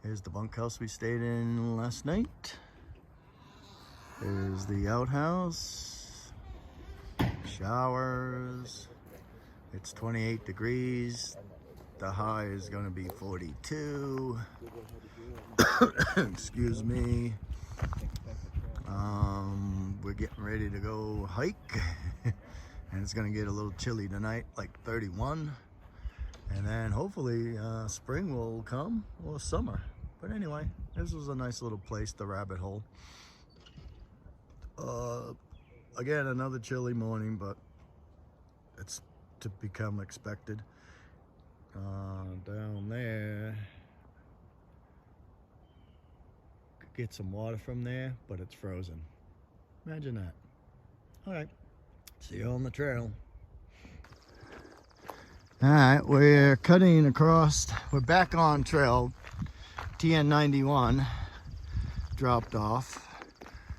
Here's the bunkhouse we stayed in last night. There's the outhouse, showers. It's 28 degrees. The high is gonna be 42. Excuse me. We're getting ready to go hike. And it's gonna get a little chilly tonight, like 31. And then hopefully spring will come, or summer. But anyway, this was a nice little place, the Rabbit Hole. Again, another chilly morning, but it's to become expected. Down there, could get some water from there, but it's frozen. Imagine that. All right, see you on the trail. All right, we're cutting across. We're back on trail. TN91 dropped off.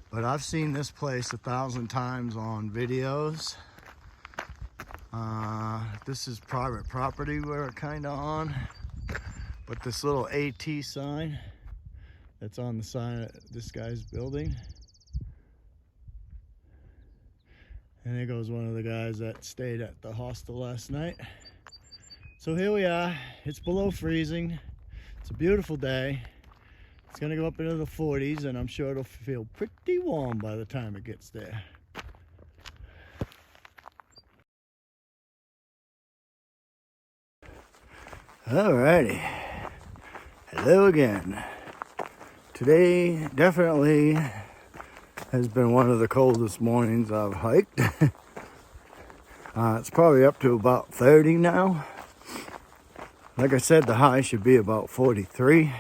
But I've seen this place 1,000 times on videos. This is private property we're kind of on. But this little AT sign that's on the side of this guy's building. And there goes one of the guys that stayed at the hostel last night. So here we are. It's below freezing. It's a beautiful day. It's gonna go up into the 40s, and I'm sure it'll feel pretty warm by the time it gets there. Alrighty, hello again. Today definitely has been one of the coldest mornings I've hiked. It's probably up to about 30 now. Like I said, the high should be about 43.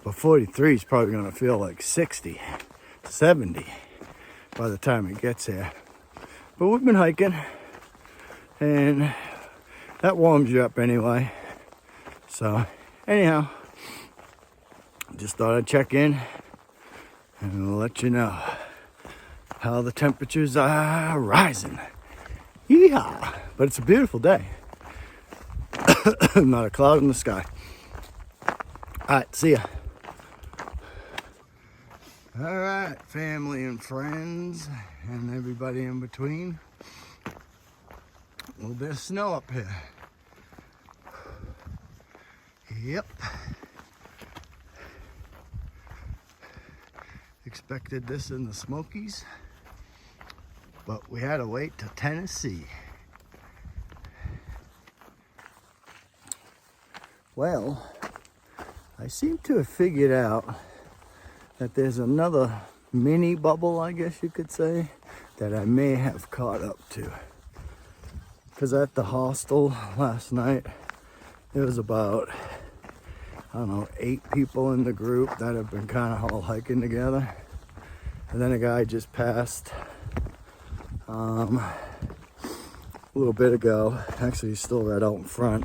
But 43 is probably going to feel like 60, 70 by the time it gets here. But we've been hiking, and that warms you up anyway. So anyhow, just thought I'd check in and let you know how the temperatures are rising. Yeehaw! But it's a beautiful day. Not a cloud in the sky. All right, see ya. All right, family and friends and everybody in between. A little bit of snow up here. Yep. Expected this in the Smokies, but we had to wait to Tennessee. Well, I seem to have figured out that there's another mini bubble, I guess you could say, that I may have caught up to. Because at the hostel last night, there was about, I don't know, 8 people in the group that have been kind of all hiking together. And then a guy just passed a little bit ago. Actually, he's still right out in front.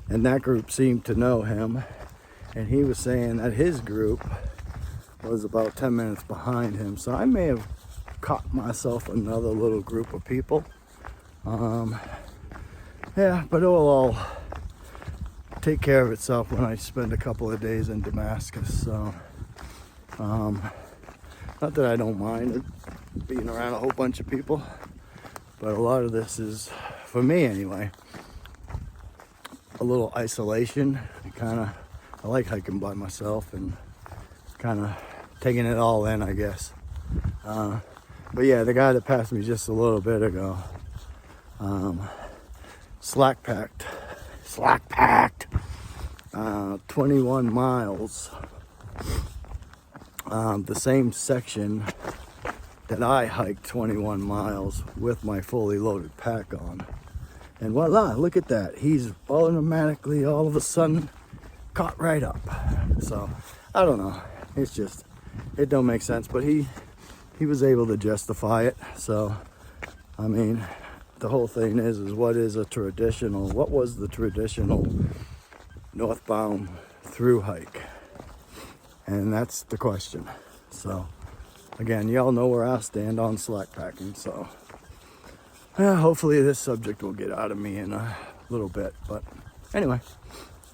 And that group seemed to know him. And he was saying that his group was about 10 minutes behind him. So I may have caught myself another little group of people. Yeah, but it will all take care of itself when I spend a couple of days in Damascus. So, not that I don't mind it being around a whole bunch of people, but a lot of this is, for me anyway, a little isolation. I like hiking by myself and kind of taking it all in, I guess. But yeah, the guy that passed me just a little bit ago, slack packed, 21 miles, the same section that I hiked 21 miles with my fully loaded pack on. And voila, look at that. He's automatically, all of a sudden, caught right up. So I don't know, it's just, it don't make sense, but he was able to justify it. So I mean, the whole thing is what was the traditional northbound through hike? And that's the question. So again, y'all know where I stand on slack packing. So yeah, hopefully this subject will get out of me in a little bit, but anyway,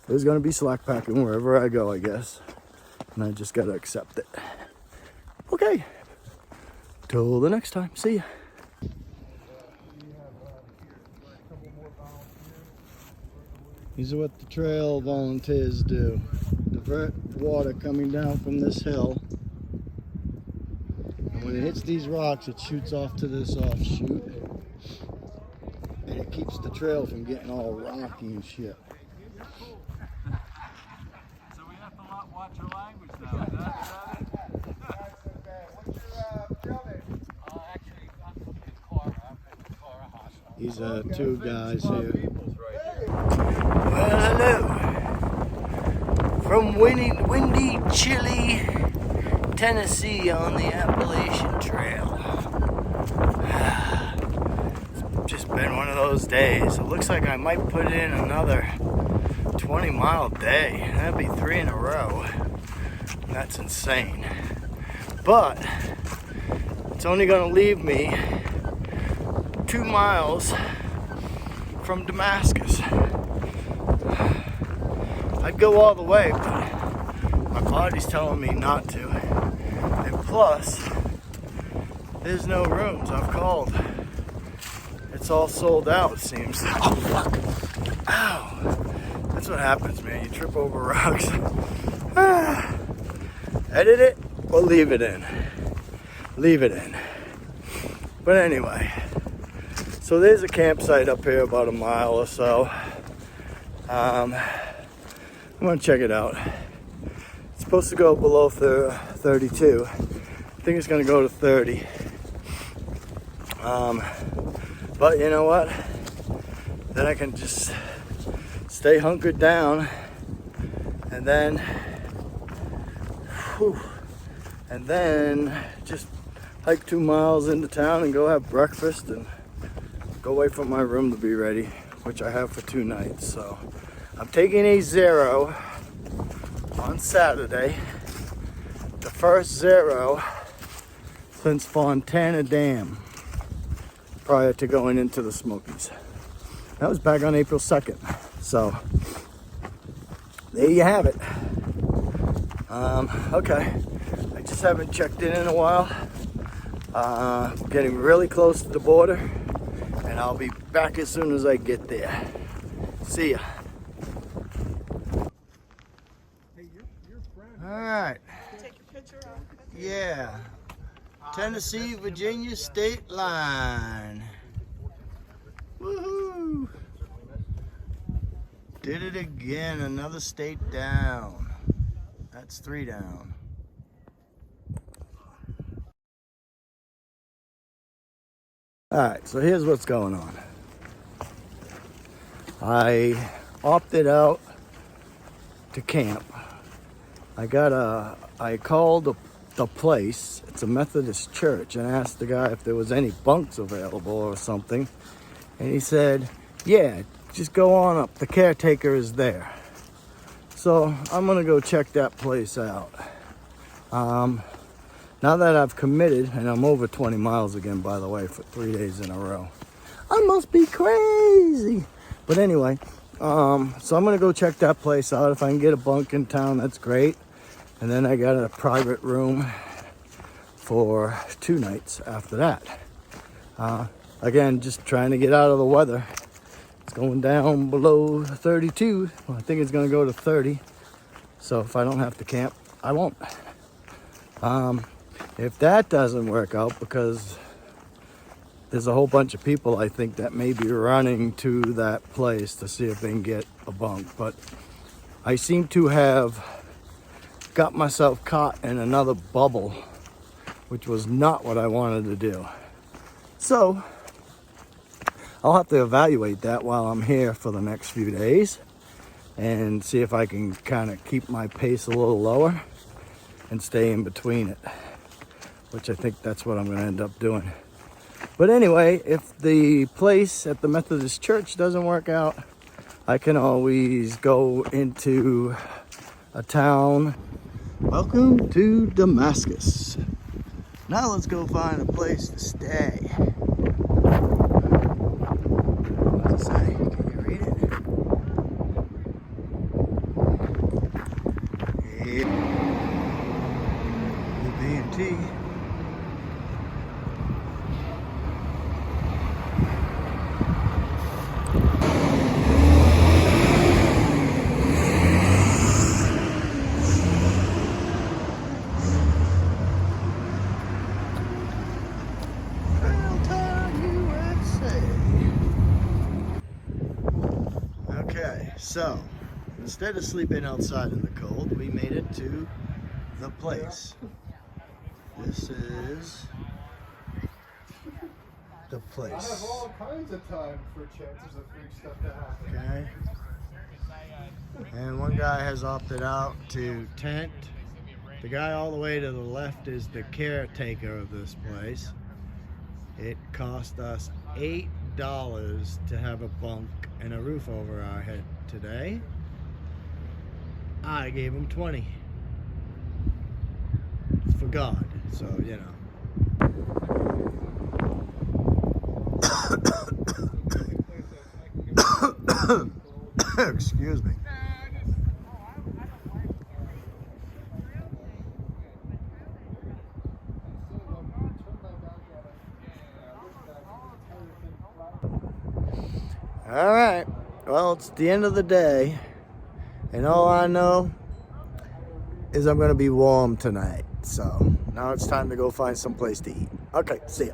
There's gonna be slack packing wherever I go, I guess. And I just gotta accept it. Okay, till the next time, see ya. These are what the trail volunteers do. Divert water coming down from this hill. And when it hits these rocks, it shoots off to this offshoot. And it keeps the trail from getting all rocky and shit. So we have to watch our language now. Is that it? Actually, I'm in Cora. I'm in Cora Hospital. These are two guys here. Well, hello. From windy, chilly Tennessee on the Appalachian Trail. It's just been one of those days. It looks like I might put in another 20-mile day. That'd be 3 in a row. That's insane. But it's only gonna leave me 2 miles from Damascus. I'd go all the way, but my body's telling me not to. And plus, there's no rooms. I've called. It's all sold out, it seems. Oh, fuck. Ow. That's what happens, man. You trip over rocks. Edit it or leave it in. Leave it in. But anyway, so there's a campsite up here about a mile or so. I'm gonna check it out. It's supposed to go below 32. I think it's gonna go to 30. But you know what? Then I can just stay hunkered down and then just hike 2 miles into town and go have breakfast and go wait for my room to be ready, which I have for 2 nights. So I'm taking a 0 on Saturday, the first 0 since Fontana Dam, prior to going into the Smokies. That was back on April 2nd. So there you have it. Okay, I just haven't checked in a while. Getting really close to the border, and I'll be back as soon as I get there. See ya. All right. Take a picture of it. Yeah. Tennessee, Virginia state line. Woohoo! Did it again. Another state down. That's 3 down. All right, so here's what's going on. I opted out to camp. I called the place. It's a Methodist church, and asked the guy if there was any bunks available or something. And he said, yeah, just go on up. The caretaker is there. So I'm gonna go check that place out. Now that I've committed, and I'm over 20 miles again, by the way, for 3 days in a row. I must be crazy. But anyway, so I'm gonna go check that place out. If I can get a bunk in town, that's great. And then I got a private room for 2 nights after that. Again, just trying to get out of the weather. It's going down below 32. Well, I think it's gonna go to 30. So if I don't have to camp, I won't. If that doesn't work out, because there's a whole bunch of people I think that may be running to that place to see if they can get a bunk, but I seem to have got myself caught in another bubble, which was not what I wanted to do. So I'll have to evaluate that while I'm here for the next few days and see if I can kind of keep my pace a little lower and stay in between it, which I think that's what I'm going to end up doing. But anyway, if the place at the Methodist church doesn't work out, I can always go into a town. Welcome to Damascus. Now let's go find a place to stay. What's it say? Can you read it? B&T. Okay, so instead of sleeping outside in the cold, we made it to the place. This is the I have place. all kinds of time for chances of freak stuff to happen. Okay. And one guy has opted out to tent. The guy all the way to the left is the caretaker of this place. It cost us $8 to have a bunk and a roof over our head today. I gave him 20. It's for God, so you know. Excuse me. All right, well, it's the end of the day, and all I know is I'm gonna be warm tonight. So now it's time to go find some place to eat. Okay, see ya.